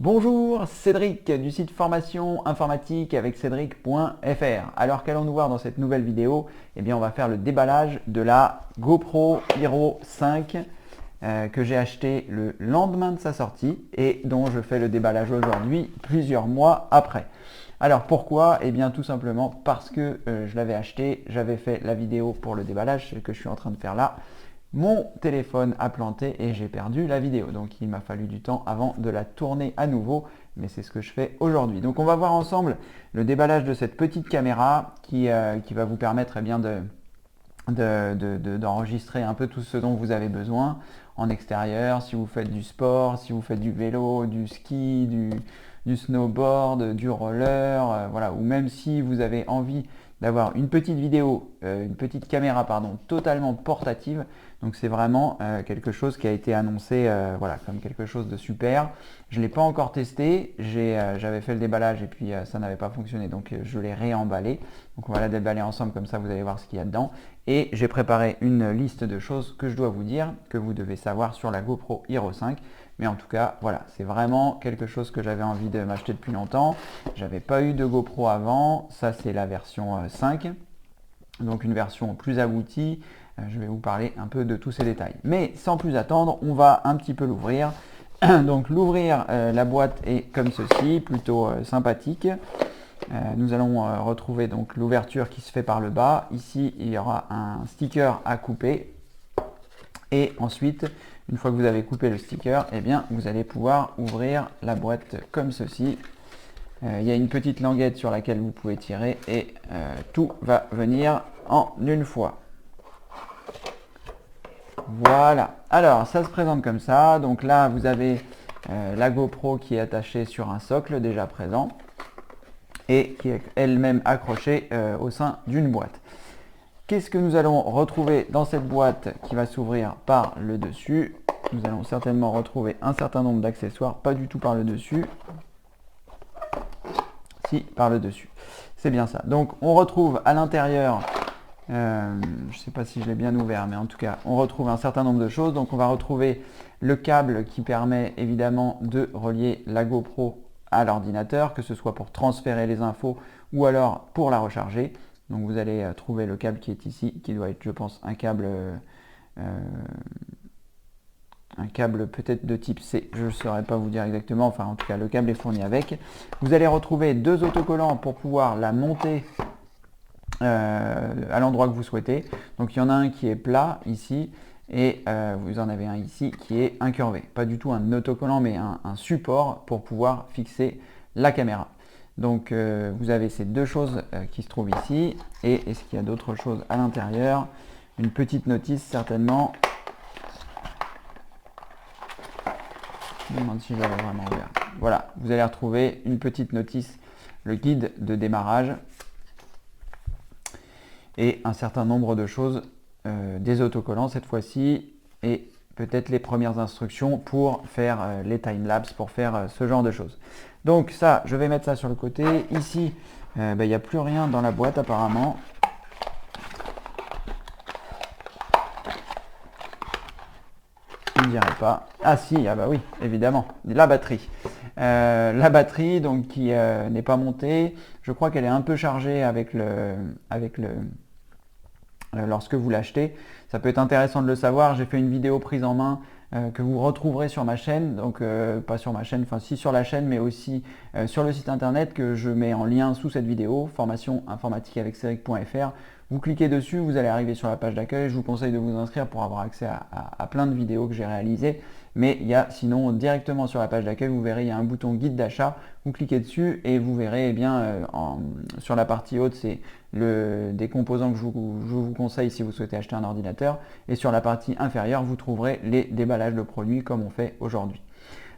Bonjour, Cédric du site formation informatique avec cédric.fr. Alors qu'allons-nous voir dans cette nouvelle vidéo? Eh bien, on va faire le déballage de la GoPro Hero 5 que j'ai acheté le lendemain de sa sortie et dont je fais le déballage aujourd'hui, plusieurs mois après. Alors pourquoi? Eh bien tout simplement parce que je l'avais acheté, j'avais fait la vidéo pour le déballage, celle que je suis en train de faire là. Mon téléphone a planté et j'ai perdu la vidéo. Donc il m'a fallu du temps avant de la tourner à nouveau, mais c'est ce que je fais aujourd'hui. Donc on va voir ensemble le déballage de cette petite caméra qui va vous permettre bien d'enregistrer un peu tout ce dont vous avez besoin en extérieur, si vous faites du sport, si vous faites du vélo, du ski, du snowboard, du roller, voilà, ou même si vous avez envie d'avoir une petite vidéo, une petite caméra pardon, totalement portative. Donc c'est vraiment quelque chose qui a été annoncé voilà, comme quelque chose de super. Je ne l'ai pas encore testé, j'avais fait le déballage et puis ça n'avait pas fonctionné, donc je l'ai réemballé. Donc on va la déballer ensemble, comme ça vous allez voir ce qu'il y a dedans. Et j'ai préparé une liste de choses que je dois vous dire, que vous devez savoir sur la GoPro Hero 5. Mais en tout cas, voilà, c'est vraiment quelque chose que j'avais envie de m'acheter depuis longtemps. J'avais pas eu de GoPro avant, ça c'est la version 5. Donc une version plus aboutie. Je vais vous parler un peu de tous ces détails. Mais sans plus attendre, on va un petit peu l'ouvrir. Donc l'ouvrir, la boîte est comme ceci, plutôt sympathique. Nous allons retrouver donc l'ouverture qui se fait par le bas. Ici, il y aura un sticker à couper. Et ensuite, une fois que vous avez coupé le sticker, eh bien, vous allez pouvoir ouvrir la boîte comme ceci. Il y a une petite languette sur laquelle vous pouvez tirer et tout va venir en une fois. Voilà. Alors, ça se présente comme ça. Donc là, vous avez la GoPro qui est attachée sur un socle déjà présent et qui est elle-même accrochée au sein d'une boîte. Qu'est-ce que nous allons retrouver dans cette boîte qui va s'ouvrir par le dessus? Nous allons certainement retrouver un certain nombre d'accessoires, pas du tout par le dessus. Si, par le dessus. C'est bien ça. Donc on retrouve à l'intérieur, je ne sais pas si je l'ai bien ouvert, mais en tout cas, on retrouve un certain nombre de choses. Donc on va retrouver le câble qui permet évidemment de relier la GoPro à l'ordinateur, que ce soit pour transférer les infos ou alors pour la recharger. Donc vous allez trouver le câble qui est ici, qui doit être, je pense, un câble peut-être de type C, je ne saurais pas vous dire exactement, enfin en tout cas le câble est fourni avec. Vous allez retrouver deux autocollants pour pouvoir la monter à l'endroit que vous souhaitez. Donc il y en a un qui est plat ici et vous en avez un ici qui est incurvé. Pas du tout un autocollant mais un support pour pouvoir fixer la caméra. Donc vous avez ces deux choses qui se trouvent ici. Et est-ce qu'il y a d'autres choses à l'intérieur? Une petite notice certainement. Je me demande si je l'avais vraiment ouvert. Voilà, vous allez retrouver une petite notice, le guide de démarrage et un certain nombre de choses, des autocollants cette fois-ci et peut-être les premières instructions pour faire les timelapses, pour faire ce genre de choses. Donc ça, je vais mettre ça sur le côté. Ici, il n'y a plus rien dans la boîte apparemment. Je ne dirais pas. Ah si, ah bah oui, évidemment, la batterie. La batterie donc qui n'est pas montée. Je crois qu'elle est un peu chargée lorsque vous l'achetez. Ça peut être intéressant de le savoir. J'ai fait une vidéo prise en main que vous retrouverez sur ma chaîne, donc pas sur ma chaîne, enfin si sur la chaîne, mais aussi sur le site internet que je mets en lien sous cette vidéo, formation informatique avec cédric.fr. Vous cliquez dessus, vous allez arriver sur la page d'accueil. Je vous conseille de vous inscrire pour avoir accès à plein de vidéos que j'ai réalisées. Mais il y a sinon directement sur la page d'accueil, vous verrez, il y a un bouton guide d'achat. Vous cliquez dessus et vous verrez, eh bien, sur la partie haute, c'est des composants que je vous conseille si vous souhaitez acheter un ordinateur. Et sur la partie inférieure, vous trouverez les déballages de produits comme on fait aujourd'hui.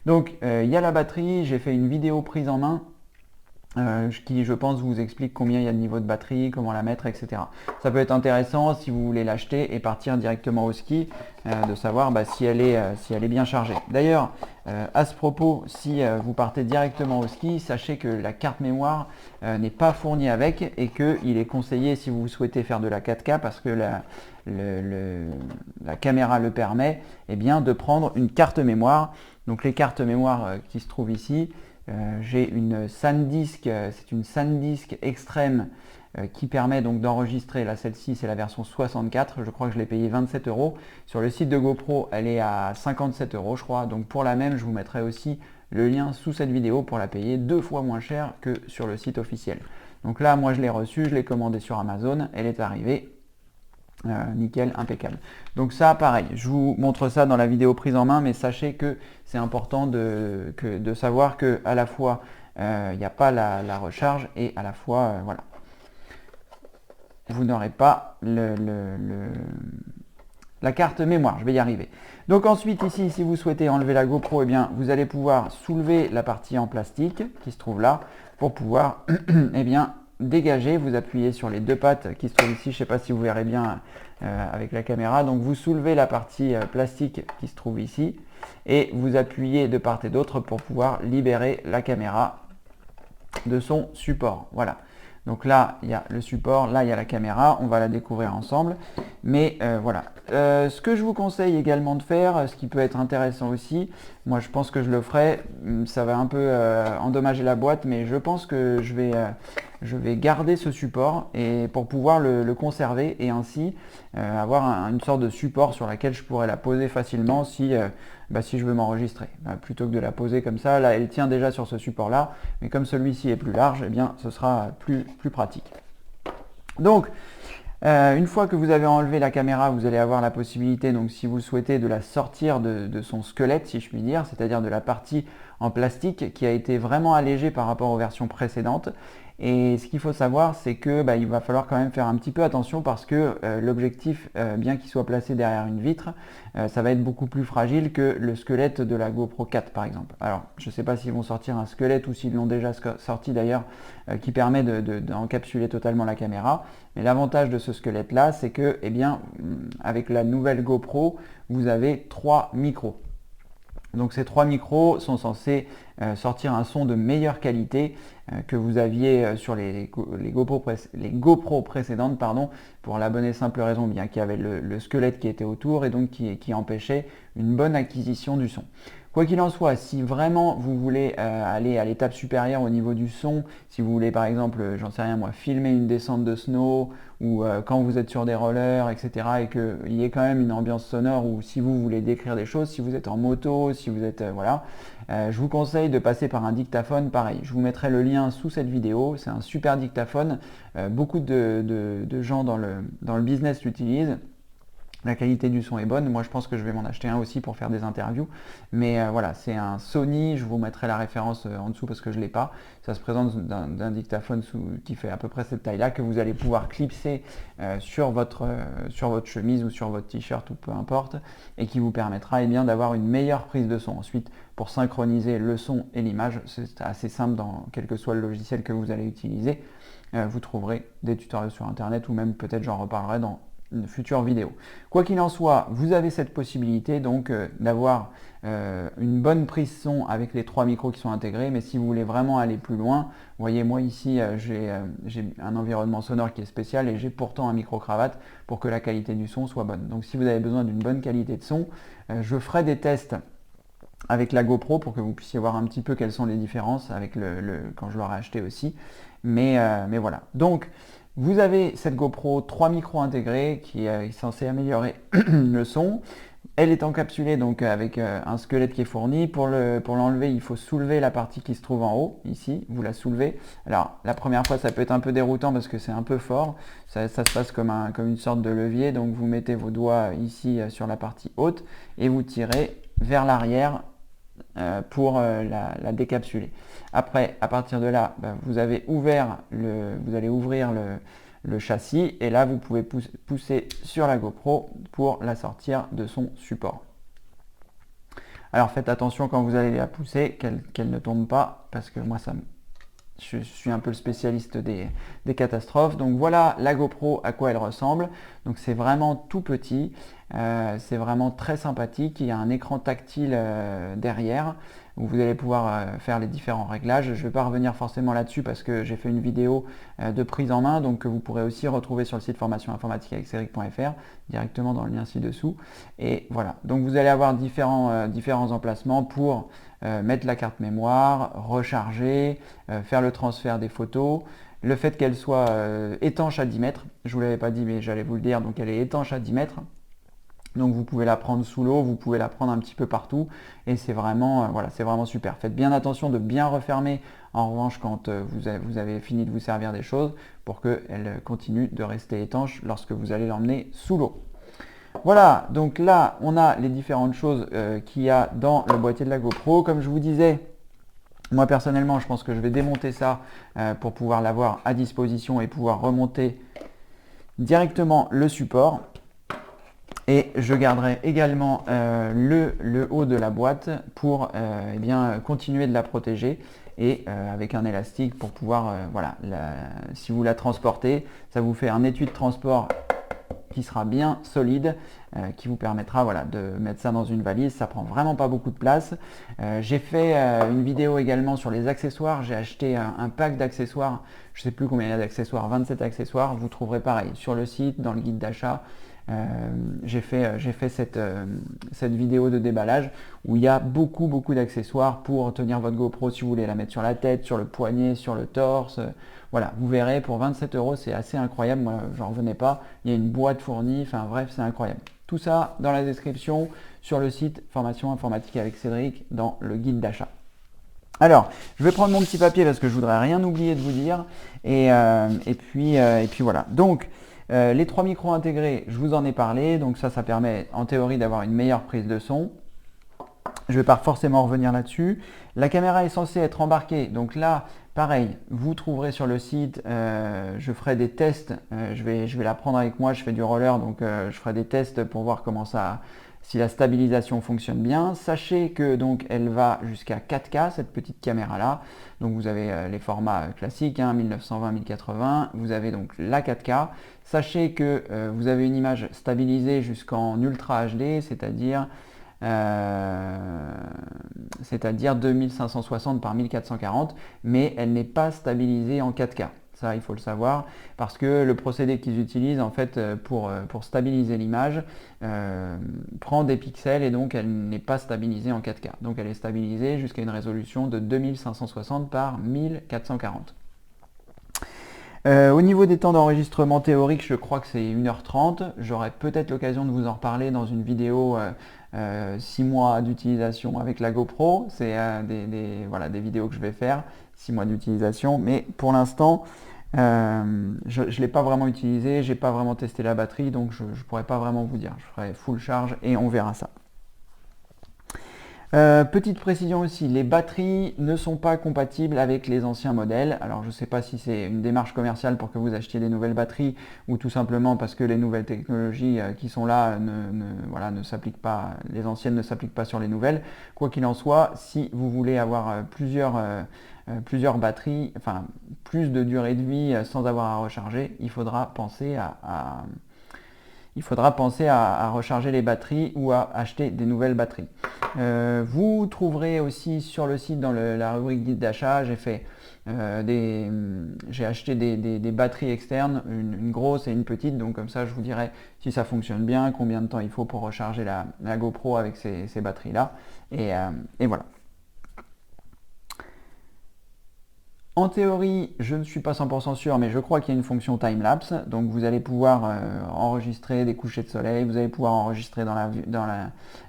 Donc, il y a la batterie. J'ai fait une vidéo prise en main. Qui je pense vous explique combien il y a de niveau de batterie, comment la mettre, etc. Ça peut être intéressant si vous voulez l'acheter et partir directement au ski, de savoir si elle est bien chargée. D'ailleurs, à ce propos, si vous partez directement au ski, sachez que la carte mémoire n'est pas fournie avec et qu'il est conseillé, si vous souhaitez faire de la 4K, parce que la caméra le permet, eh bien, de prendre une carte mémoire. Donc les cartes mémoire qui se trouvent ici, j'ai une SanDisk, c'est une SanDisk Extreme qui permet donc d'enregistrer, là celle-ci c'est la version 64, je crois que je l'ai payé 27 €. Sur le site de GoPro, elle est à 57 € je crois, donc pour la même, je vous mettrai aussi le lien sous cette vidéo pour la payer 2 fois moins cher que sur le site officiel. Donc là, moi je l'ai reçue, je l'ai commandée sur Amazon, elle est arrivée. Nickel, impeccable. Donc ça, pareil, je vous montre ça dans la vidéo prise en main, mais sachez que c'est important de savoir que à la fois il n'y a pas la recharge et à la fois voilà, vous n'aurez pas la carte mémoire. Je vais y arriver. Donc ensuite ici, si vous souhaitez enlever la GoPro, eh bien vous allez pouvoir soulever la partie en plastique qui se trouve là pour pouvoir eh bien dégager, vous appuyez sur les deux pattes qui se trouvent ici, je ne sais pas si vous verrez bien avec la caméra, donc vous soulevez la partie plastique qui se trouve ici et vous appuyez de part et d'autre pour pouvoir libérer la caméra de son support. Voilà, donc là il y a le support, là il y a la caméra, on va la découvrir ensemble, mais voilà. Ce que je vous conseille également de faire, ce qui peut être intéressant aussi, moi je pense que je le ferai, ça va un peu endommager la boîte, mais je pense que je vais garder ce support et pour pouvoir le conserver et ainsi avoir une sorte de support sur laquelle je pourrais la poser facilement si je veux m'enregistrer. Plutôt que de la poser comme ça, là elle tient déjà sur ce support là, mais comme celui-ci est plus large, eh bien ce sera plus pratique. Donc une fois que vous avez enlevé la caméra, vous allez avoir la possibilité, donc si vous le souhaitez, de la sortir de son squelette, si je puis dire, c'est-à-dire de la partie en plastique qui a été vraiment allégée par rapport aux versions précédentes. Et ce qu'il faut savoir, c'est que il va falloir quand même faire un petit peu attention parce que l'objectif, bien qu'il soit placé derrière une vitre, ça va être beaucoup plus fragile que le squelette de la GoPro 4 par exemple. Alors, je ne sais pas s'ils vont sortir un squelette ou s'ils l'ont déjà sorti d'ailleurs, qui permet d'encapsuler totalement la caméra. Mais l'avantage de ce squelette là, c'est que, eh bien, avec la nouvelle GoPro, vous avez 3 micros. Donc ces 3 micros sont censés sortir un son de meilleure qualité que vous aviez sur les GoPro précédentes, pardon, pour la bonne et simple raison bien qu'il y avait le squelette qui était autour et donc qui empêchait une bonne acquisition du son. Quoi qu'il en soit, si vraiment vous voulez aller à l'étape supérieure au niveau du son, si vous voulez par exemple, j'en sais rien moi, filmer une descente de snow ou quand vous êtes sur des rollers, etc. et qu'il y ait quand même une ambiance sonore ou si vous voulez décrire des choses, si vous êtes en moto, si vous êtes, voilà, je vous conseille de passer par un dictaphone, pareil. Je vous mettrai le lien sous cette vidéo, c'est un super dictaphone, beaucoup de gens dans le business l'utilisent. La qualité du son est bonne, moi je pense que je vais m'en acheter un aussi pour faire des interviews, mais voilà, c'est un Sony, je vous mettrai la référence en dessous parce que je ne l'ai pas, ça se présente d'un dictaphone qui fait à peu près cette taille là, que vous allez pouvoir clipser sur votre chemise ou sur votre t-shirt ou peu importe, et qui vous permettra d'avoir une meilleure prise de son. Ensuite, pour synchroniser le son et l'image, c'est assez simple dans quel que soit le logiciel que vous allez utiliser, vous trouverez des tutoriels sur internet ou même peut-être j'en reparlerai dans une future vidéo. Quoi qu'il en soit, vous avez cette possibilité donc d'avoir une bonne prise son avec les 3 micros qui sont intégrés, mais si vous voulez vraiment aller plus loin, vous voyez moi ici j'ai un environnement sonore qui est spécial et j'ai pourtant un micro-cravate pour que la qualité du son soit bonne. Donc si vous avez besoin d'une bonne qualité de son, je ferai des tests avec la GoPro pour que vous puissiez voir un petit peu quelles sont les différences avec quand je l'aurai acheté aussi, mais voilà. Donc vous avez cette GoPro 3 micros intégrés qui est censé améliorer le son. Elle est encapsulée donc avec un squelette qui est fourni. Pour l'enlever, il faut soulever la partie qui se trouve en haut, ici, vous la soulevez. Alors la première fois ça peut être un peu déroutant parce que c'est un peu fort, ça se passe comme une sorte de levier, donc vous mettez vos doigts ici sur la partie haute et vous tirez vers l'arrière pour la décapsuler. Après, à partir de là, vous allez ouvrir le châssis et là vous pouvez pousser sur la GoPro pour la sortir de son support. Alors faites attention quand vous allez la pousser qu'elle ne tombe pas parce que moi je suis un peu le spécialiste des catastrophes. Donc voilà la GoPro à quoi elle ressemble. Donc c'est vraiment tout petit. C'est vraiment très sympathique. Il y a un écran tactile derrière où vous allez pouvoir faire les différents réglages. Je ne vais pas revenir forcément là-dessus parce que j'ai fait une vidéo de prise en main, donc que vous pourrez aussi retrouver sur le site formation informatique avec Cédric.fr, directement dans le lien ci-dessous. Et voilà, donc vous allez avoir différents emplacements pour mettre la carte mémoire, recharger, faire le transfert des photos. Le fait qu'elle soit étanche à 10 mètres, je ne vous l'avais pas dit mais j'allais vous le dire, donc elle est étanche à 10 mètres. Donc vous pouvez la prendre sous l'eau, vous pouvez la prendre un petit peu partout et c'est vraiment, voilà, c'est vraiment super. Faites bien attention de bien refermer en revanche quand vous avez fini de vous servir des choses pour qu'elle continue de rester étanche lorsque vous allez l'emmener sous l'eau. Voilà, donc là on a les différentes choses qu'il y a dans le boîtier de la GoPro. Comme je vous disais, moi personnellement je pense que je vais démonter ça pour pouvoir l'avoir à disposition et pouvoir remonter directement le support. Et je garderai également le haut de la boîte pour eh bien, continuer de la protéger et avec un élastique pour pouvoir, voilà, si vous la transportez, ça vous fait un étui de transport qui sera bien solide, qui vous permettra, voilà, de mettre ça dans une valise. Ça prend vraiment pas beaucoup de place. J'ai fait une vidéo également sur les accessoires. J'ai acheté un pack d'accessoires. Je ne sais plus combien il y a d'accessoires, 27 accessoires. Vous trouverez pareil sur le site, dans le guide d'achat. J'ai fait cette vidéo de déballage où il y a beaucoup d'accessoires pour tenir votre GoPro si vous voulez la mettre sur la tête, sur le poignet, sur le torse. Voilà, vous verrez, pour 27 €, c'est assez incroyable. Moi, j'en revenais pas. Il y a une boîte fournie. Enfin bref, c'est incroyable. Tout ça dans la description sur le site Formation Informatique avec Cédric dans le guide d'achat. Alors, je vais prendre mon petit papier parce que je voudrais rien oublier de vous dire. Et puis voilà. Donc, les 3 micros intégrés, je vous en ai parlé. Donc ça permet en théorie d'avoir une meilleure prise de son. Je ne vais pas forcément revenir là-dessus. La caméra est censée être embarquée. Donc là, pareil, vous trouverez sur le site, je ferai des tests. Je vais la prendre avec moi, je fais du roller, donc je ferai des tests pour voir si la stabilisation fonctionne bien. Sachez que donc elle va jusqu'à 4K, cette petite caméra-là. Donc vous avez les formats classiques, 1920, 1080. Vous avez donc la 4K. Sachez que vous avez une image stabilisée jusqu'en Ultra HD, c'est-à-dire 2560 par 1440, mais elle n'est pas stabilisée en 4K. Ça, il faut le savoir, parce que le procédé qu'ils utilisent en fait pour stabiliser l'image prend des pixels et donc elle n'est pas stabilisée en 4K. Donc elle est stabilisée jusqu'à une résolution de 2560 par 1440. Au niveau des temps d'enregistrement théorique, je crois que c'est 1h30. J'aurai peut-être l'occasion de vous en reparler dans une vidéo 6 mois d'utilisation avec la GoPro. C'est des vidéos que je vais faire, 6 mois d'utilisation. Mais pour l'instant, je ne l'ai pas vraiment utilisé, j'ai pas vraiment testé la batterie, donc je ne pourrais pas vraiment vous dire. Je ferai full charge et on verra ça. Petite précision aussi, les batteries ne sont pas compatibles avec les anciens modèles. Alors je ne sais pas si c'est une démarche commerciale pour que vous achetiez des nouvelles batteries ou tout simplement parce que les nouvelles technologies qui sont là ne s'appliquent pas, les anciennes ne s'appliquent pas sur les nouvelles. Quoi qu'il en soit, si vous voulez avoir plusieurs batteries, enfin plus de durée de vie sans avoir à recharger, il faudra penser à recharger les batteries ou à acheter des nouvelles batteries. Vous trouverez aussi sur le site dans la rubrique guide d'achat, j'ai acheté des batteries externes, une grosse et une petite, donc comme ça je vous dirai si ça fonctionne bien, combien de temps il faut pour recharger la GoPro avec ces batteries là, et voilà. En théorie, je ne suis pas 100% sûr, mais je crois qu'il y a une fonction time-lapse. Donc vous allez pouvoir enregistrer des couchers de soleil, vous allez pouvoir enregistrer dans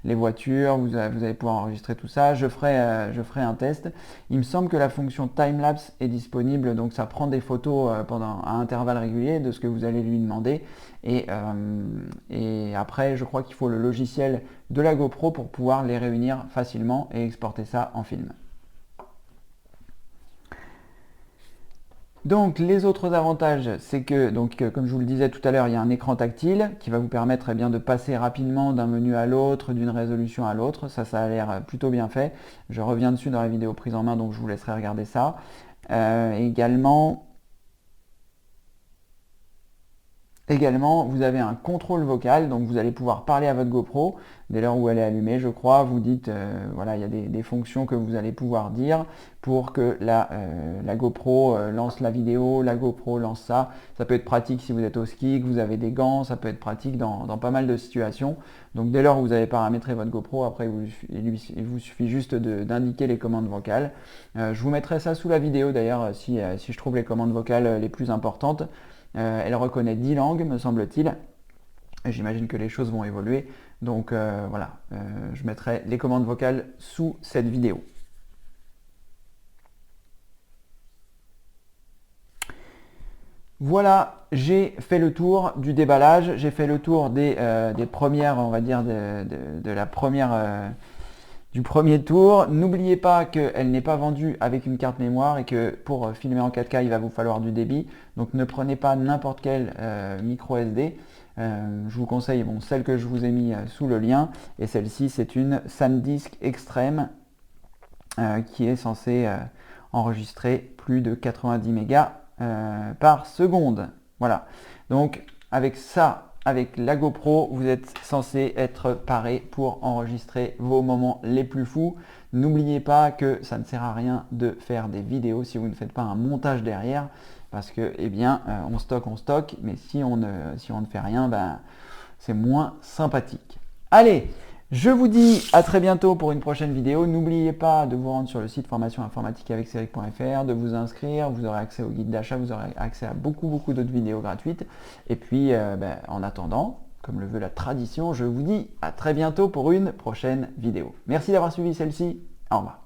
les voitures, vous allez pouvoir enregistrer tout ça. Je ferai un test. Il me semble que la fonction time-lapse est disponible, donc ça prend des photos à intervalles réguliers de ce que vous allez lui demander. Et après, je crois qu'il faut le logiciel de la GoPro pour pouvoir les réunir facilement et exporter ça en film. Donc les autres avantages, c'est que, comme je vous le disais tout à l'heure, il y a un écran tactile qui va vous permettre de passer rapidement d'un menu à l'autre, d'une résolution à l'autre. Ça a l'air plutôt bien fait. Je reviens dessus dans la vidéo prise en main, donc je vous laisserai regarder Également, vous avez un contrôle vocal, donc vous allez pouvoir parler à votre GoPro dès lors où elle est allumée, je crois. Vous dites, voilà, il y a des fonctions que vous allez pouvoir dire pour que la GoPro lance la vidéo, la GoPro lance ça. Ça peut être pratique si vous êtes au ski, que vous avez des gants, ça peut être pratique dans pas mal de situations. Donc dès lors où vous avez paramétré votre GoPro, après il vous suffit juste d'indiquer les commandes vocales. Je vous mettrai ça sous la vidéo d'ailleurs si je trouve les commandes vocales les plus importantes. Elle reconnaît 10 langues, me semble-t-il. J'imagine que les choses vont évoluer. Donc voilà, je mettrai les commandes vocales sous cette vidéo. Voilà, j'ai fait le tour du déballage, j'ai fait le tour des premières, on va dire, de la première, du premier tour. N'oubliez pas qu'elle n'est pas vendue avec une carte mémoire et que pour filmer en 4K, il va vous falloir du débit. Donc ne prenez pas n'importe quel micro SD. Je vous conseille celle que je vous ai mis sous le lien. Et celle-ci, c'est une SanDisk Extreme qui est censée enregistrer plus de 90 mégas par seconde. Voilà. Donc avec ça, avec la GoPro, vous êtes censé être paré pour enregistrer vos moments les plus fous. N'oubliez pas que ça ne sert à rien de faire des vidéos si vous ne faites pas un montage derrière, parce que, eh bien, on stocke, mais si on ne fait rien, ben, c'est moins sympathique. Allez, je vous dis à très bientôt pour une prochaine vidéo. N'oubliez pas de vous rendre sur le site formation-informatique-avec-ceric.fr, de vous inscrire. Vous aurez accès au guide d'achat, vous aurez accès à beaucoup d'autres vidéos gratuites. Et puis, en attendant, comme le veut la tradition, je vous dis à très bientôt pour une prochaine vidéo. Merci d'avoir suivi celle-ci. Au revoir.